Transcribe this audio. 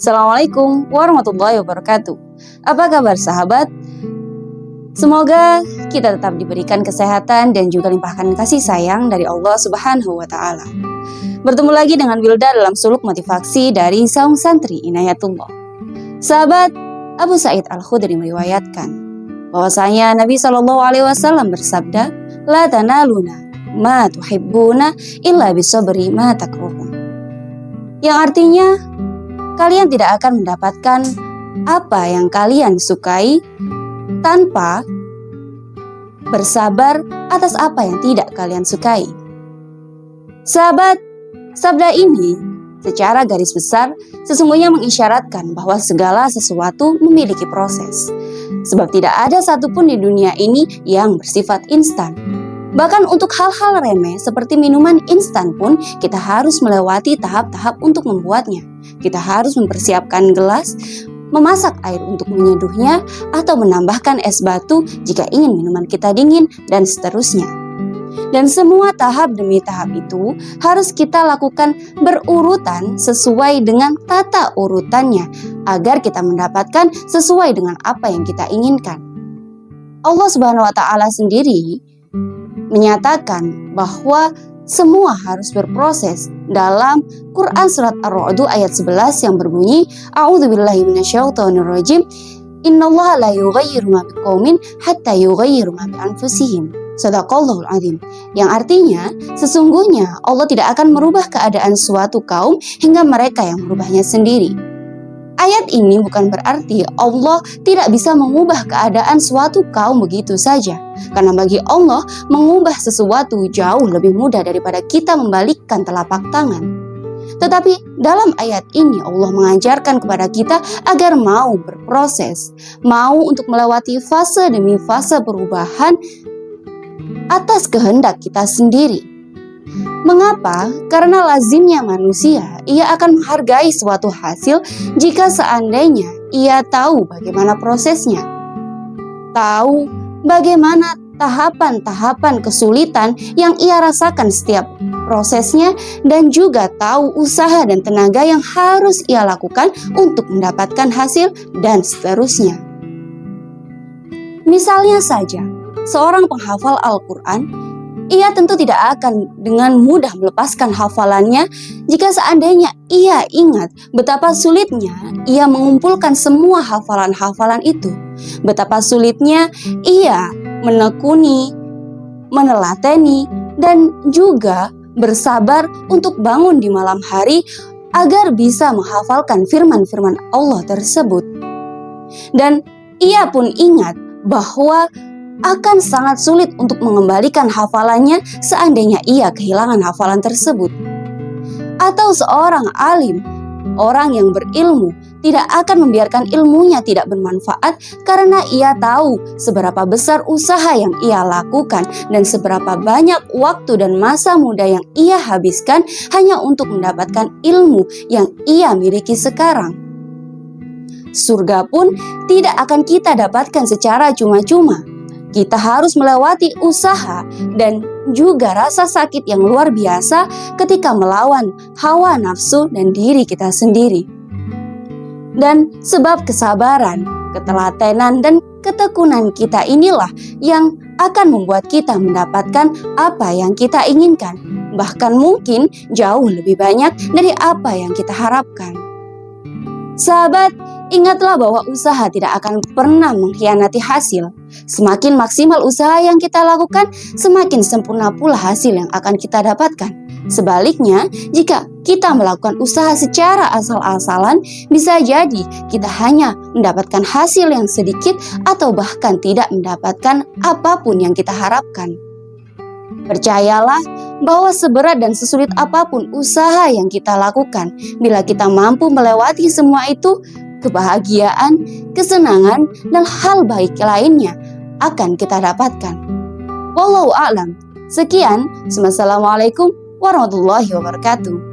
Assalamualaikum warahmatullahi wabarakatuh. Apa kabar sahabat? Semoga kita tetap diberikan kesehatan dan juga limpahkan kasih sayang dari Allah Subhanahu wa Ta'ala. Bertemu lagi dengan Wilda dalam suluk motivasi dari Saung Santri Inayatullah. Sahabat, Abu Sa'id Al-Khudri meriwayatkan bahwasanya Nabi SAW bersabda, "La tanaluna ma tuhibbuna illa bisabri ma takrahun." Yang artinya, kalian tidak akan mendapatkan apa yang kalian sukai tanpa bersabar atas apa yang tidak kalian sukai. Sahabat, sabda ini secara garis besar sesungguhnya mengisyaratkan bahwa segala sesuatu memiliki proses. Sebab tidak ada satupun di dunia ini yang bersifat instan. Bahkan untuk hal-hal remeh seperti minuman instan pun kita harus melewati tahap-tahap untuk membuatnya. Kita harus mempersiapkan gelas, memasak air untuk menyeduhnya, atau menambahkan es batu jika ingin minuman kita dingin, dan seterusnya. Dan semua tahap demi tahap itu harus kita lakukan berurutan sesuai dengan tata urutannya agar kita mendapatkan sesuai dengan apa yang kita inginkan. Allah Subhanahu wa Ta'ala sendiri menyatakan bahwa semua harus berproses dalam Quran surat Ar-Ra'd ayat 11 yang berbunyi, "A'udzubillahi minasyaitonirrajim. Innallaha la yughayyiru ma biqaumin hatta yughayyiru ma bi anfusihim." Shadaqallahul azim. Yang artinya, sesungguhnya Allah tidak akan merubah keadaan suatu kaum hingga mereka yang merubahnya sendiri. Ayat ini bukan berarti Allah tidak bisa mengubah keadaan suatu kaum begitu saja. Karena bagi Allah, mengubah sesuatu jauh lebih mudah daripada kita membalikkan telapak tangan. Tetapi dalam ayat ini Allah mengajarkan kepada kita agar mau berproses, mau untuk melewati fase demi fase perubahan atas kehendak kita sendiri. Mengapa? Karena lazimnya manusia, ia akan menghargai suatu hasil jika seandainya ia tahu bagaimana prosesnya, tahu bagaimana tahapan-tahapan kesulitan yang ia rasakan setiap prosesnya, dan juga tahu usaha dan tenaga yang harus ia lakukan untuk mendapatkan hasil, dan seterusnya. Misalnya saja, seorang penghafal Al-Quran, ia tentu tidak akan dengan mudah melepaskan hafalannya jika seandainya ia ingat betapa sulitnya ia mengumpulkan semua hafalan-hafalan itu. Betapa sulitnya ia menekuni, menelateni, dan juga bersabar untuk bangun di malam hari agar bisa menghafalkan firman-firman Allah tersebut. Dan ia pun ingat bahwa akan sangat sulit untuk mengembalikan hafalannya seandainya ia kehilangan hafalan tersebut. Atau seorang alim, orang yang berilmu, tidak akan membiarkan ilmunya tidak bermanfaat karena ia tahu seberapa besar usaha yang ia lakukan dan seberapa banyak waktu dan masa muda yang ia habiskan hanya untuk mendapatkan ilmu yang ia miliki sekarang. Surga pun tidak akan kita dapatkan secara cuma-cuma. Kita harus melewati usaha dan juga rasa sakit yang luar biasa ketika melawan hawa nafsu dan diri kita sendiri. Dan sebab kesabaran, ketelatenan, dan ketekunan kita inilah yang akan membuat kita mendapatkan apa yang kita inginkan. Bahkan mungkin jauh lebih banyak dari apa yang kita harapkan. Sahabat, ingatlah bahwa usaha tidak akan pernah mengkhianati hasil. Semakin maksimal usaha yang kita lakukan, semakin sempurna pula hasil yang akan kita dapatkan. Sebaliknya, jika kita melakukan usaha secara asal-asalan, bisa jadi kita hanya mendapatkan hasil yang sedikit atau bahkan tidak mendapatkan apapun yang kita harapkan. Percayalah bahwa seberat dan sesulit apapun usaha yang kita lakukan, bila kita mampu melewati semua itu, kebahagiaan, kesenangan, dan hal baik lainnya akan kita dapatkan. Wallahu a'lam. Sekian, wassalamualaikum warahmatullahi wabarakatuh.